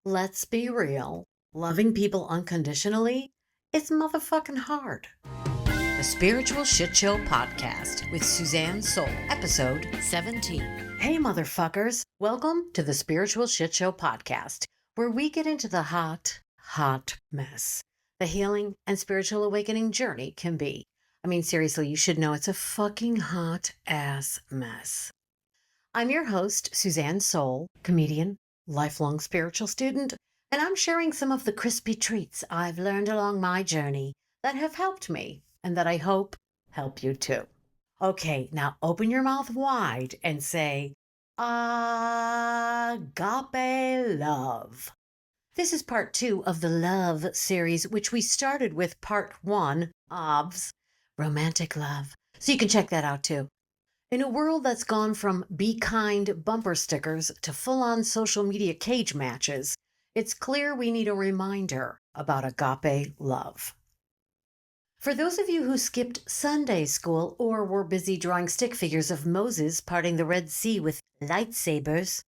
Let's be real. Loving people unconditionally is motherfucking hard. The Spiritual Shitshow Podcast with Suzanne Soul, episode 17. Hey, motherfuckers. Welcome to the Spiritual Shitshow Podcast, where we get into the hot, hot mess the healing and spiritual awakening journey can be. I mean, seriously, you should know it's a fucking hot ass mess. I'm your host, Suzanne Soul, comedian, lifelong spiritual student, and I'm sharing some of the crispy treats I've learned along my journey that have helped me and that I hope help you too. Okay, now open your mouth wide and say, Agape love. This is part 2 of the love series, which we started with part 1 of romantic love. So you can check that out too. In a world that's gone from be kind bumper stickers to full on social media cage matches, it's clear we need a reminder about agape love. For those of you who skipped Sunday school or were busy drawing stick figures of Moses parting the Red Sea with lightsabers,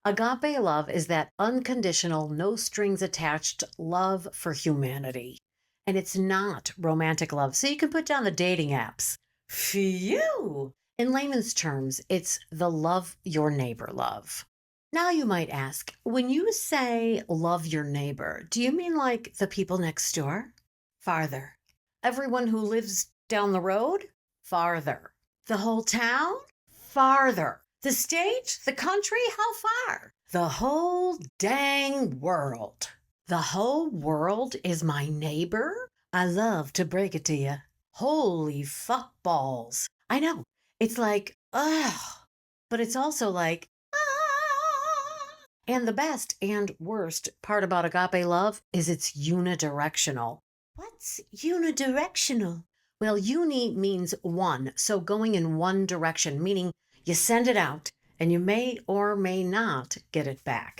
agape love is that unconditional, no strings attached love for humanity. And it's not romantic love, so you can put down the dating apps. Phew! In layman's terms, it's the love your neighbor love. Now you might ask, when you say love your neighbor, do you mean like the people next door? Farther. Everyone who lives down the road? Farther. The whole town? Farther. The state? The country? How far? The whole dang world. The whole world is my neighbor? I love to break it to you. Holy fuck balls. I know. It's like, ugh. But it's also like, ah. And the best and worst part about agape love is it's unidirectional. What's unidirectional? Well, uni means one, so going in one direction, meaning you send it out and you may or may not get it back.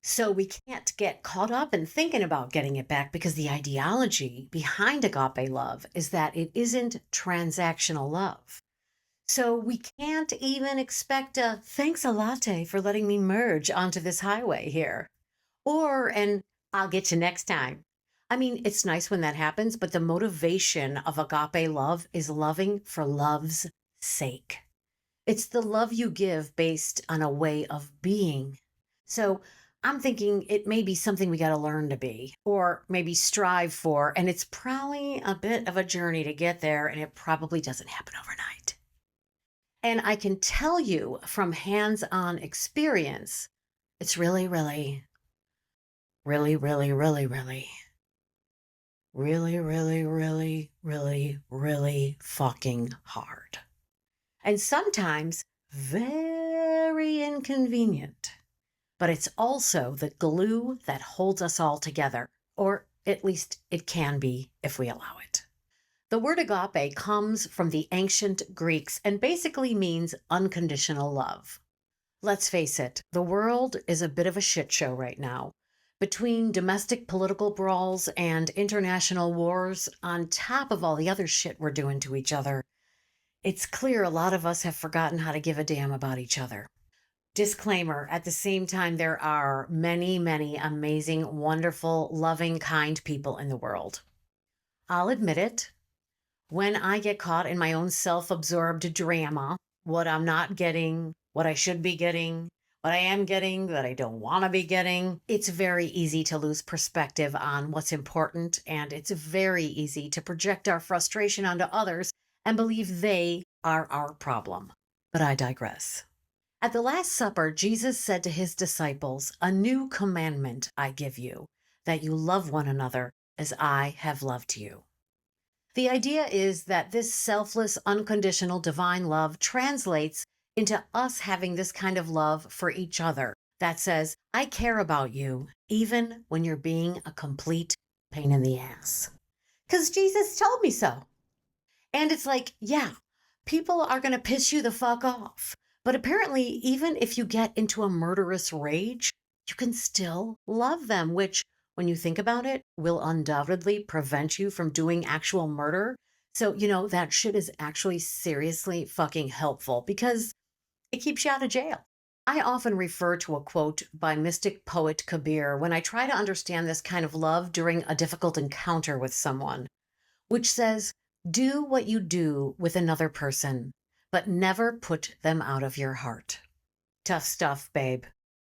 So we can't get caught up in thinking about getting it back because the ideology behind agape love is that it isn't transactional love. So we can't even expect a thanks a latte for letting me merge onto this highway here. Or an I'll get you next time. I mean, it's nice when that happens, but the motivation of agape love is loving for love's sake. It's the love you give based on a way of being. So I'm thinking it may be something we got to learn to be, or maybe strive for. And it's probably a bit of a journey to get there, and it probably doesn't happen overnight. And I can tell you from hands on experience, it's really, really, really, really, really, really, really, really, really, really, really fucking hard. And sometimes very inconvenient. But it's also the glue that holds us all together, or at least it can be if we allow it. The word agape comes from the ancient Greeks and basically means unconditional love. Let's face it, the world is a bit of a shit show right now. Between domestic political brawls and international wars, on top of all the other shit we're doing to each other, it's clear a lot of us have forgotten how to give a damn about each other. Disclaimer, at the same time, there are many, many amazing, wonderful, loving, kind people in the world. I'll admit it. When I get caught in my own self-absorbed drama, what I'm not getting, what I should be getting, what I am getting, that I don't want to be getting, it's very easy to lose perspective on what's important, and it's very easy to project our frustration onto others and believe they are our problem. But I digress. At the Last Supper, Jesus said to his disciples, "A new commandment I give you, that you love one another as I have loved you." The idea is that this selfless, unconditional, divine love translates into us having this kind of love for each other that says, I care about you, even when you're being a complete pain in the ass. Because Jesus told me so. And it's like, yeah, people are going to piss you the fuck off. But apparently, even if you get into a murderous rage, you can still love them, which, when you think about it, will undoubtedly prevent you from doing actual murder. So, that shit is actually seriously fucking helpful because it keeps you out of jail. I often refer to a quote by mystic poet Kabir when I try to understand this kind of love during a difficult encounter with someone, which says, "Do what you do with another person, but never put them out of your heart." Tough stuff, babe.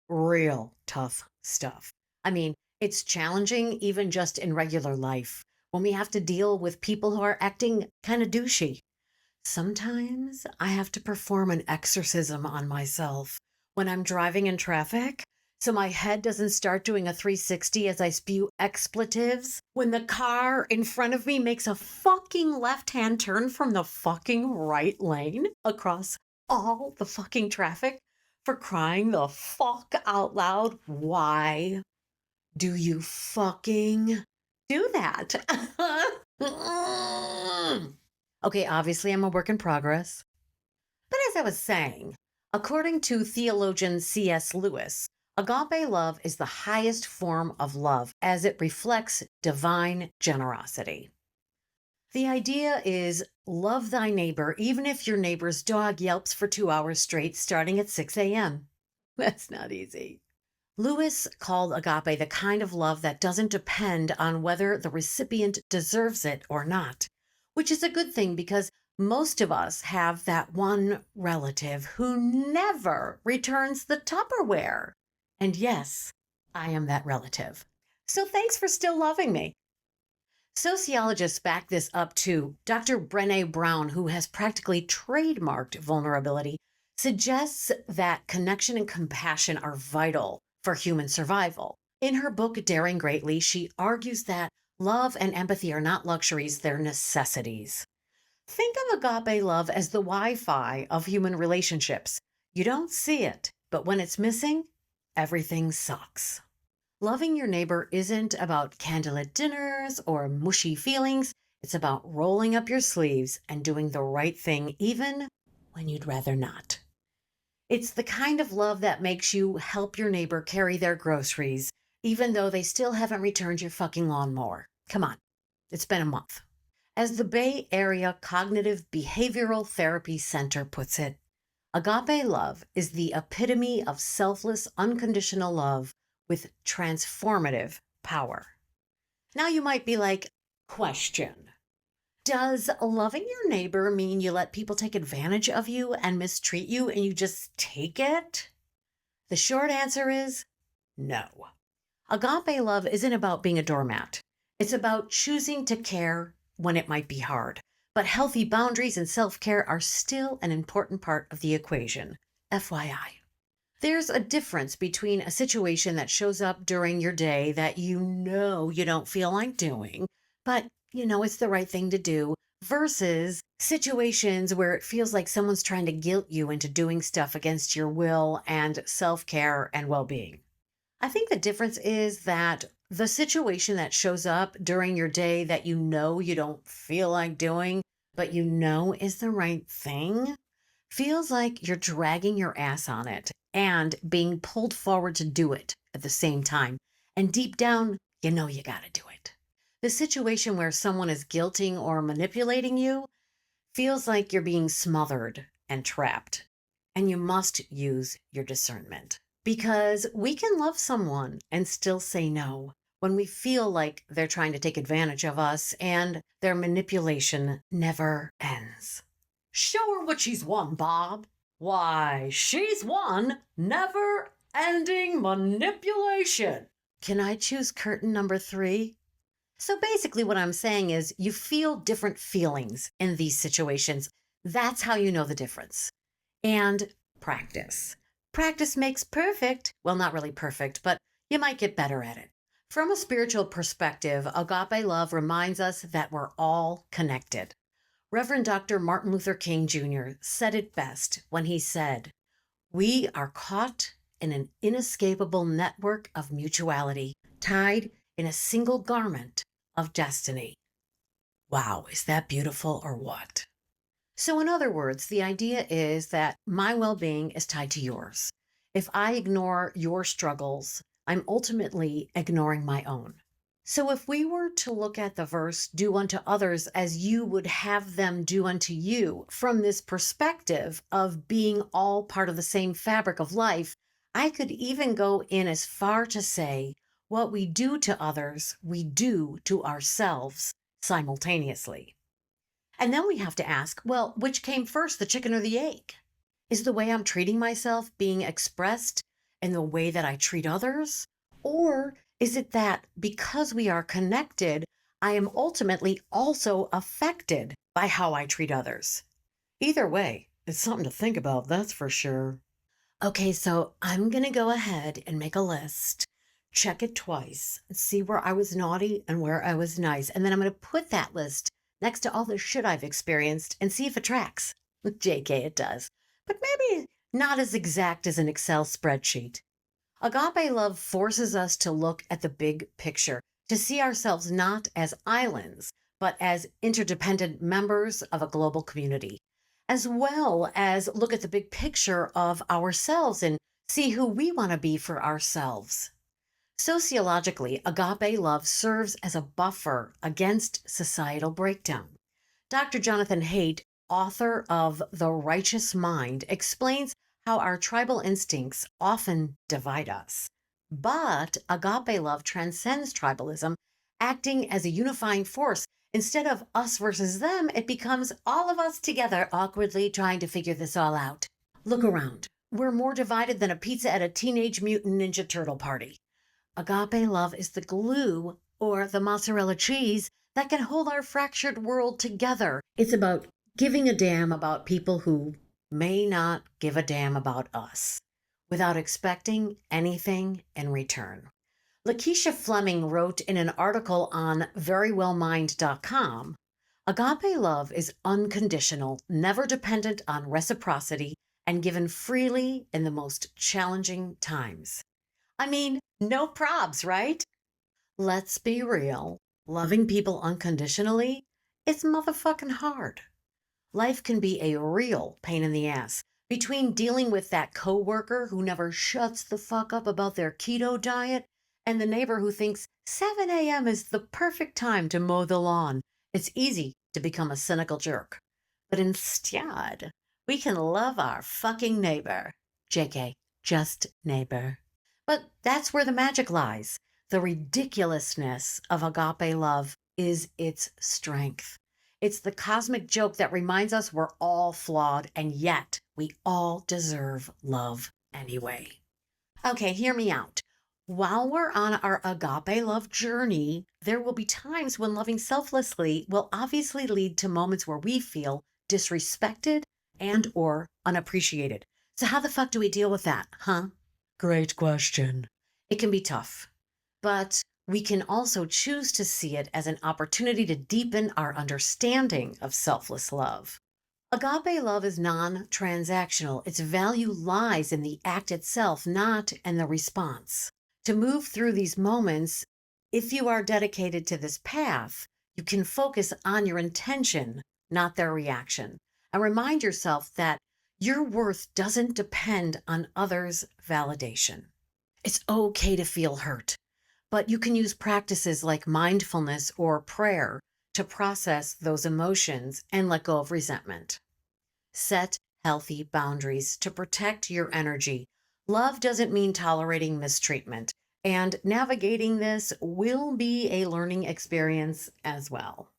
Real tough stuff. I mean, it's challenging even just in regular life when we have to deal with people who are acting kind of douchey. Sometimes I have to perform an exorcism on myself when I'm driving in traffic so my head doesn't start doing a 360 as I spew expletives when the car in front of me makes a fucking left hand turn from the fucking right lane across all the fucking traffic. For crying the fuck out loud, why do you fucking do that? Okay, obviously I'm a work in progress. But as I was saying, according to theologian C.S. Lewis, agape love is the highest form of love as it reflects divine generosity. The idea is love thy neighbor even if your neighbor's dog yelps for 2 hours straight starting at 6 a.m. That's not easy. Lewis called agape the kind of love that doesn't depend on whether the recipient deserves it or not, which is a good thing because most of us have that one relative who never returns the Tupperware. And yes, I am that relative. So thanks for still loving me. Sociologists back this up too. Dr. Brené Brown, who has practically trademarked vulnerability, suggests that connection and compassion are vital for human survival. In her book, Daring Greatly, she argues that love and empathy are not luxuries, they're necessities. Think of agape love as the Wi Fi of human relationships. You don't see it, but when it's missing, everything sucks. Loving your neighbor isn't about candlelit dinners or mushy feelings. It's about rolling up your sleeves and doing the right thing, even when you'd rather not. It's the kind of love that makes you help your neighbor carry their groceries, even though they still haven't returned your fucking lawnmower. Come on, it's been a month. As the Bay Area Cognitive Behavioral Therapy Center puts it, agape love is the epitome of selfless, unconditional love with transformative power. Now you might be like, question. Does loving your neighbor mean you let people take advantage of you and mistreat you and you just take it? The short answer is no. Agape love isn't about being a doormat. It's about choosing to care when it might be hard. But healthy boundaries and self-care are still an important part of the equation. FYI. There's a difference between a situation that shows up during your day that you know you don't feel like doing, but you know it's the right thing to do, versus situations where it feels like someone's trying to guilt you into doing stuff against your will and self-care and well-being. I think the difference is that the situation that shows up during your day that you know you don't feel like doing, but you know is the right thing, feels like you're dragging your ass on it and being pulled forward to do it at the same time. And deep down, you know you got to do it. The situation where someone is guilting or manipulating you feels like you're being smothered and trapped. And you must use your discernment because we can love someone and still say no when we feel like they're trying to take advantage of us and their manipulation never ends. Show her what she's won, Bob. Why, she's won never-ending manipulation. Can I choose curtain number 3? So basically what I'm saying is you feel different feelings in these situations. That's how you know the difference. And practice. Practice makes perfect. Well, not really perfect, but you might get better at it. From a spiritual perspective, agape love reminds us that we're all connected. Reverend Dr. Martin Luther King Jr. said it best when he said, "We are caught in an inescapable network of mutuality, tied in a single garment of destiny." Wow, is that beautiful or what? So in other words, the idea is that my well-being is tied to yours. If I ignore your struggles, I'm ultimately ignoring my own. So, if we were to look at the verse, do unto others as you would have them do unto you, from this perspective of being all part of the same fabric of life, I could even go in as far to say, what we do to others, we do to ourselves simultaneously. And then we have to ask, well, which came first, the chicken or the egg? Is the way I'm treating myself being expressed in the way that I treat others? Or is it that because we are connected, I am ultimately also affected by how I treat others? Either way, it's something to think about, that's for sure. Okay, so I'm going to go ahead and make a list, check it twice, and see where I was naughty and where I was nice. And then I'm going to put that list next to all the shit I've experienced and see if it tracks. JK, it does. But maybe not as exact as an Excel spreadsheet. Agape love forces us to look at the big picture, to see ourselves not as islands, but as interdependent members of a global community, as well as look at the big picture of ourselves and see who we want to be for ourselves. Sociologically, agape love serves as a buffer against societal breakdown. Dr. Jonathan Haidt, author of The Righteous Mind, explains how our tribal instincts often divide us. But agape love transcends tribalism, acting as a unifying force. Instead of us versus them, it becomes all of us together, awkwardly trying to figure this all out. Look around. We're more divided than a pizza at a Teenage Mutant Ninja Turtle party. Agape love is the glue or the mozzarella cheese that can hold our fractured world together. It's about giving a damn about people who may not give a damn about us without expecting anything in return. Lakeisha Fleming wrote in an article on verywellmind.com, agape love is unconditional, never dependent on reciprocity, and given freely in the most challenging times. I mean, no probs, right? Let's be real. Loving people unconditionally is motherfucking hard. Life can be a real pain in the ass. Between dealing with that coworker who never shuts the fuck up about their keto diet and the neighbor who thinks 7 a.m. is the perfect time to mow the lawn, it's easy to become a cynical jerk. But instead, we can love our fucking neighbor. JK, just neighbor. But that's where the magic lies. The ridiculousness of agape love is its strength. It's the cosmic joke that reminds us we're all flawed and yet we all deserve love anyway. Okay, hear me out. While we're on our agape love journey, there will be times when loving selflessly will obviously lead to moments where we feel disrespected and or unappreciated. So how the fuck do we deal with that, huh? Great question. It can be tough, but we can also choose to see it as an opportunity to deepen our understanding of selfless love. Agape love is non transactional. Its value lies in the act itself, not in the response. To move through these moments, if you are dedicated to this path, you can focus on your intention, not their reaction, and remind yourself that your worth doesn't depend on others' validation. It's okay to feel hurt, but you can use practices like mindfulness or prayer to process those emotions and let go of resentment. Set healthy boundaries to protect your energy. Love doesn't mean tolerating mistreatment, and navigating this will be a learning experience as well.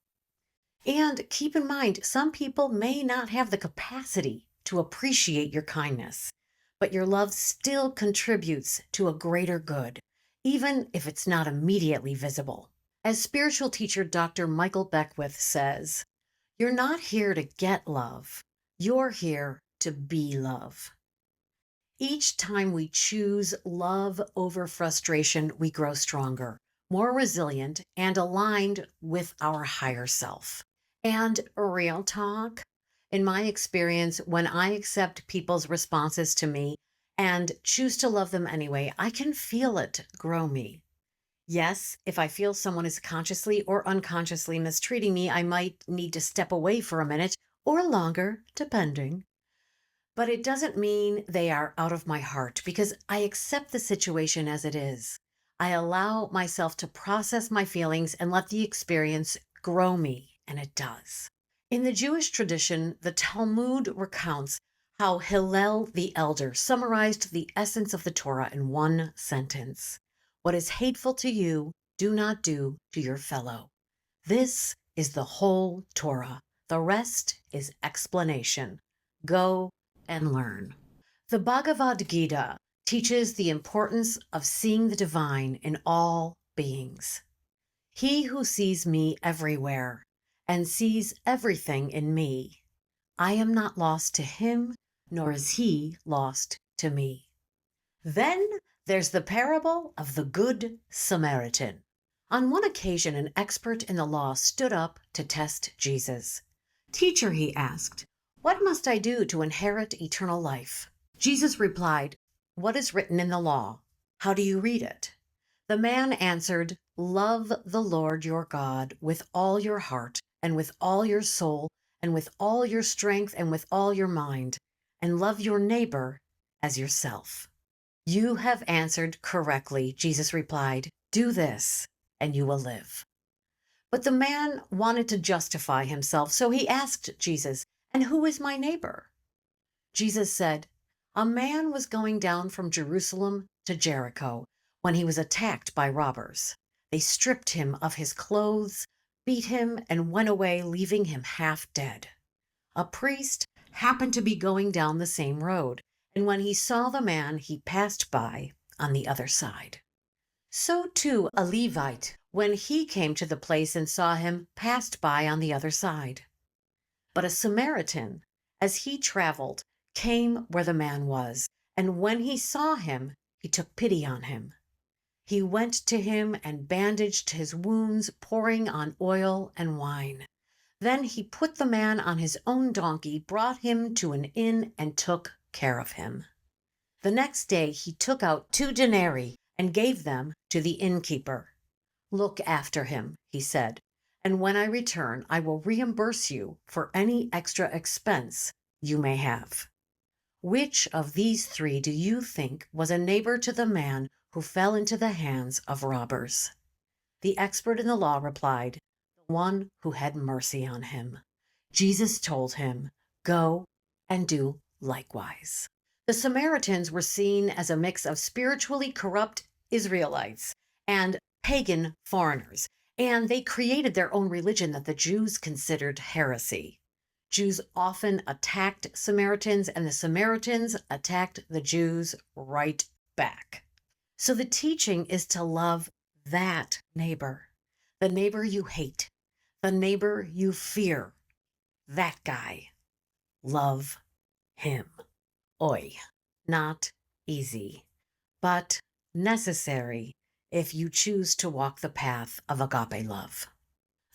And keep in mind, some people may not have the capacity to appreciate your kindness, but your love still contributes to a greater good, even if it's not immediately visible. As spiritual teacher Dr. Michael Beckwith says, you're not here to get love, you're here to be love. Each time we choose love over frustration, we grow stronger, more resilient, and aligned with our higher self. And real talk, in my experience, when I accept people's responses to me and choose to love them anyway, I can feel it grow me. Yes, if I feel someone is consciously or unconsciously mistreating me, I might need to step away for a minute or longer, depending. But it doesn't mean they are out of my heart because I accept the situation as it is. I allow myself to process my feelings and let the experience grow me, and it does. In the Jewish tradition, the Talmud recounts how Hillel the elder summarized the essence of the Torah in one sentence. What is hateful to you, do not do to your fellow. This is the whole Torah. The rest is explanation. Go and learn. The Bhagavad Gita teaches the importance of seeing the divine in all beings. He who sees me everywhere and sees everything in me, I am not lost to him, nor is he lost to me. Then there's the parable of the Good Samaritan. On one occasion, an expert in the law stood up to test Jesus. Teacher, he asked, what must I do to inherit eternal life? Jesus replied, what is written in the law? How do you read it? The man answered, love the Lord your God with all your heart and with all your soul and with all your strength and with all your mind, and love your neighbor as yourself. You have answered correctly, Jesus replied. Do this, and you will live. But the man wanted to justify himself, so he asked Jesus, and who is my neighbor? Jesus said, a man was going down from Jerusalem to Jericho when he was attacked by robbers. They stripped him of his clothes, beat him, and went away, leaving him half dead. A priest happened to be going down the same road, and when he saw the man, he passed by on the other side. So too a Levite, when he came to the place and saw him, passed by on the other side. But a Samaritan, as he traveled, came where the man was, and when he saw him, he took pity on him. He went to him and bandaged his wounds, pouring on oil and wine. Then he put the man on his own donkey, brought him to an inn, and took care of him. The next day he took out 2 denarii and gave them to the innkeeper. Look after him, he said, and when I return, I will reimburse you for any extra expense you may have. Which of these 3 do you think was a neighbor to the man who fell into the hands of robbers? The expert in the law replied, the one who had mercy on him. Jesus told him, go and do likewise. The Samaritans were seen as a mix of spiritually corrupt Israelites and pagan foreigners, and they created their own religion that the Jews considered heresy. Jews often attacked Samaritans, and the Samaritans attacked the Jews right back. So the teaching is to love that neighbor, the neighbor you hate, the neighbor you fear, that guy. Love him. Oi, not easy, but necessary if you choose to walk the path of agape love.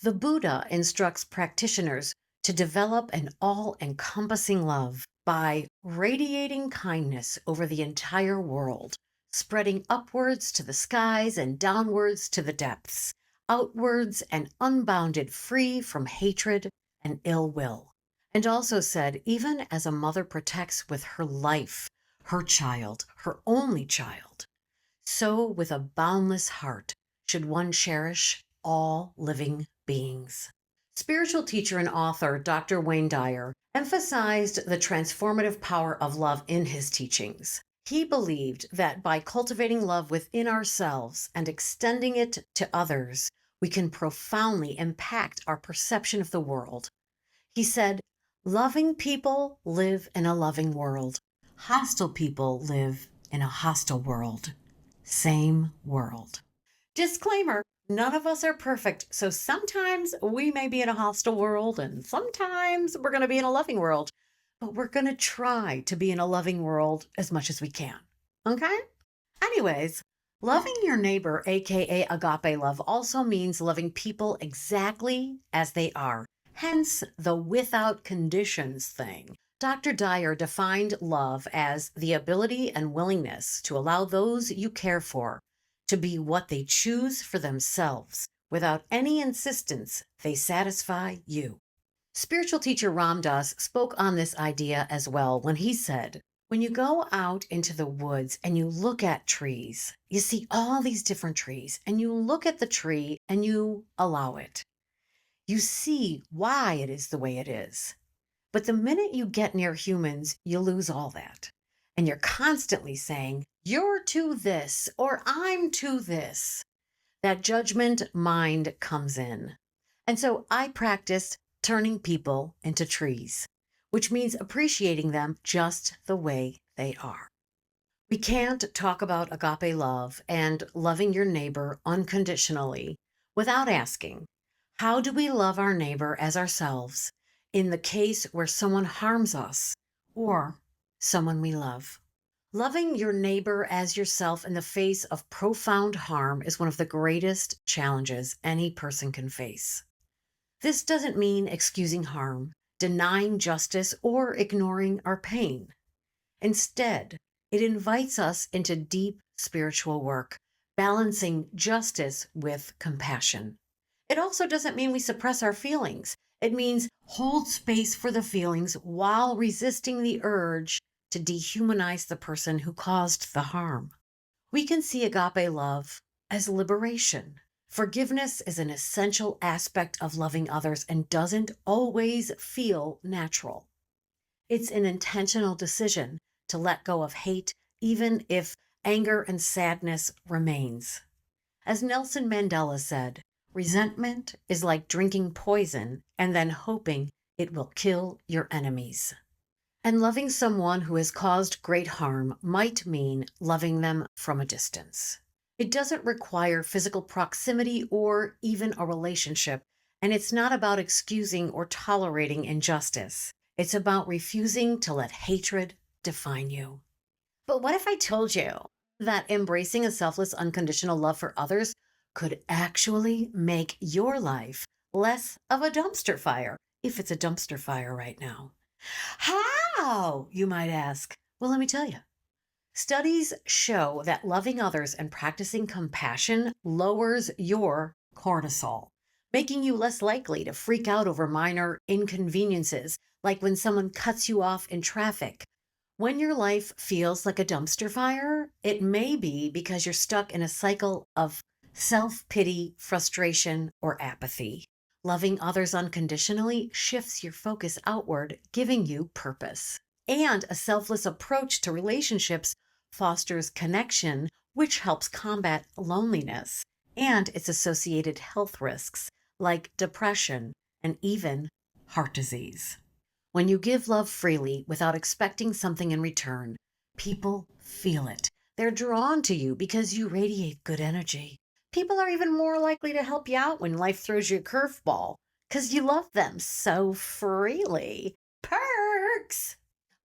The Buddha instructs practitioners to develop an all-encompassing love by radiating kindness over the entire world, spreading upwards to the skies and downwards to the depths, outwards and unbounded, free from hatred and ill will. And also said, even as a mother protects with her life her child, her only child, so with a boundless heart should one cherish all living beings. Spiritual teacher and author Dr. Wayne Dyer emphasized the transformative power of love in his teachings. He believed that by cultivating love within ourselves and extending it to others, we can profoundly impact our perception of the world. He said, loving people live in a loving world. Hostile people live in a hostile world. Same world. Disclaimer, none of us are perfect, so sometimes we may be in a hostile world and sometimes we're going to be in a loving world, but we're going to try to be in a loving world as much as we can. Okay? Anyways, loving your neighbor, a.k.a. agape love, also means loving people exactly as they are. Hence the without conditions thing. Dr. Dyer defined love as the ability and willingness to allow those you care for to be what they choose for themselves without any insistence they satisfy you. Spiritual teacher Ram Dass spoke on this idea as well when he said, When you go out into the woods and you look at trees, you see all these different trees, and you look at the tree and you allow it. You see why it is the way it is. But the minute you get near humans, you lose all that. And you're constantly saying, you're to this, or I'm to this. That judgment mind comes in. And so I practiced turning people into trees, which means appreciating them just the way they are. We can't talk about agape love and loving your neighbor unconditionally without asking, how do we love our neighbor as ourselves in the case where someone harms us or someone we love? Loving your neighbor as yourself in the face of profound harm is one of the greatest challenges any person can face. This doesn't mean excusing harm, denying justice, or ignoring our pain. Instead, it invites us into deep spiritual work, balancing justice with compassion. It also doesn't mean we suppress our feelings. It means hold space for the feelings while resisting the urge to dehumanize the person who caused the harm. We can see agape love as liberation. Forgiveness is an essential aspect of loving others and doesn't always feel natural. It's an intentional decision to let go of hate, even if anger and sadness remains. As Nelson Mandela said, resentment is like drinking poison and then hoping it will kill your enemies. And loving someone who has caused great harm might mean loving them from a distance. It doesn't require physical proximity or even a relationship, and it's not about excusing or tolerating injustice. It's about refusing to let hatred define you. But what if I told you that embracing a selfless, unconditional love for others could actually make your life less of a dumpster fire, if it's a dumpster fire right now? How, you might ask? Well, let me tell you. Studies show that loving others and practicing compassion lowers your cortisol, making you less likely to freak out over minor inconveniences, like when someone cuts you off in traffic. When your life feels like a dumpster fire, it may be because you're stuck in a cycle of self-pity, frustration, or apathy. Loving others unconditionally shifts your focus outward, giving you purpose. And a selfless approach to relationships fosters connection, which helps combat loneliness and its associated health risks like depression and even heart disease. When you give love freely without expecting something in return, people feel it. They're drawn to you because you radiate good energy. People are even more likely to help you out when life throws you a curveball because you love them so freely. Perks!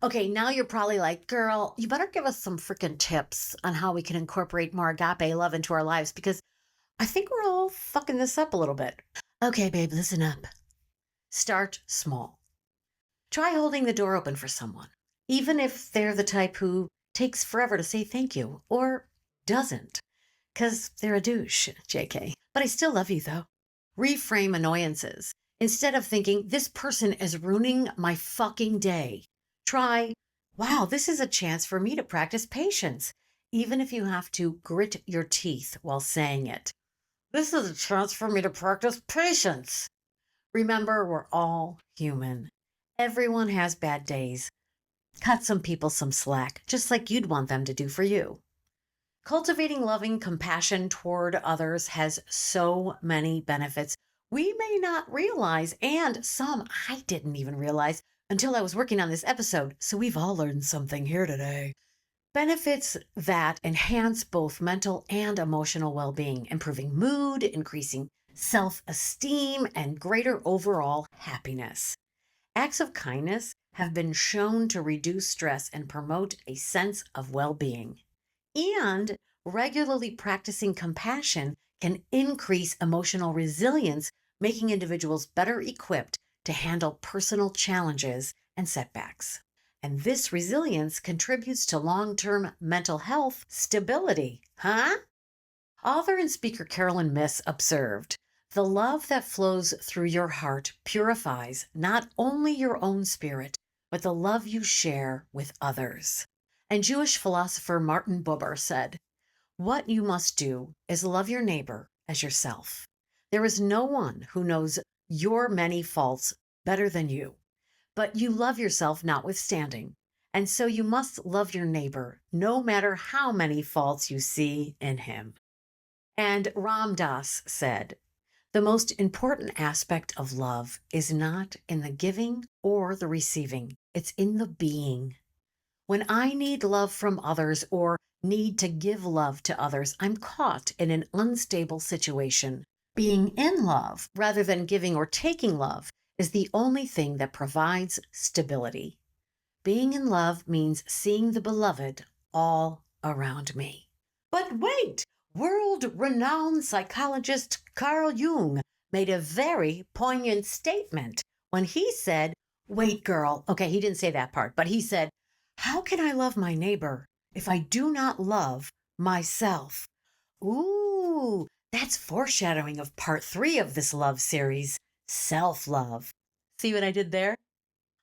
Okay, now you're probably like, girl, you better give us some freaking tips on how we can incorporate more agape love into our lives because I think we're all fucking this up a little bit. Okay, babe, listen up. Start small. Try holding the door open for someone, even if they're the type who takes forever to say thank you or doesn't, because they're a douche, JK. But I still love you, though. Reframe annoyances. Instead of thinking, this person is ruining my fucking day, try, wow, this is a chance for me to practice patience, even if you have to grit your teeth while saying it. This is a chance for me to practice patience. Remember, we're all human. Everyone has bad days. Cut some people some slack, just like you'd want them to do for you. Cultivating loving compassion toward others has so many benefits we may not realize, and some I didn't even realize until I was working on this episode, so we've all learned something here today. Benefits that enhance both mental and emotional well-being, improving mood, increasing self-esteem, and greater overall happiness. Acts of kindness have been shown to reduce stress and promote a sense of well-being. And regularly practicing compassion can increase emotional resilience, making individuals better equipped to handle personal challenges and setbacks. And this resilience contributes to long-term mental health stability. Huh? Author and speaker Carolyn Miss observed, the love that flows through your heart purifies not only your own spirit, but the love you share with others. And Jewish philosopher Martin Buber said, "What you must do is love your neighbor as yourself. There is no one who knows your many faults better than you, but you love yourself notwithstanding. And so you must love your neighbor, no matter how many faults you see in him." And Ram Dass said, "The most important aspect of love is not in the giving or the receiving, it's in the being. When I need love from others or need to give love to others, I'm caught in an unstable situation. Being in love rather than giving or taking love is the only thing that provides stability. Being in love means seeing the beloved all around me." But wait, world-renowned psychologist Carl Jung made a very poignant statement when he said, "Wait, girl." Okay, he didn't say that part, but he said, "How can I love my neighbor if I do not love myself?" Ooh, that's foreshadowing of part 3 of this love series, self-love. See what I did there?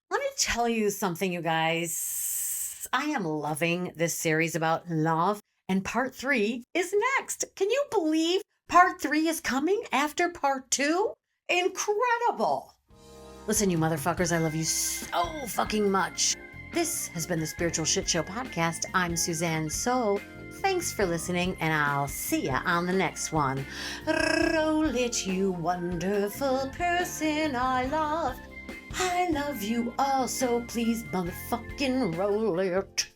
Let me tell you something, you guys. I am loving this series about love, and part 3 is next. Can you believe part 3 is coming after part 2? Incredible. Listen, you motherfuckers, I love you so fucking much. This has been the Spiritual Shit Show podcast. I'm Suzanne. So thanks for listening, and I'll see ya on the next one. Roll it, you wonderful person I love. I love you all, so please motherfucking roll it.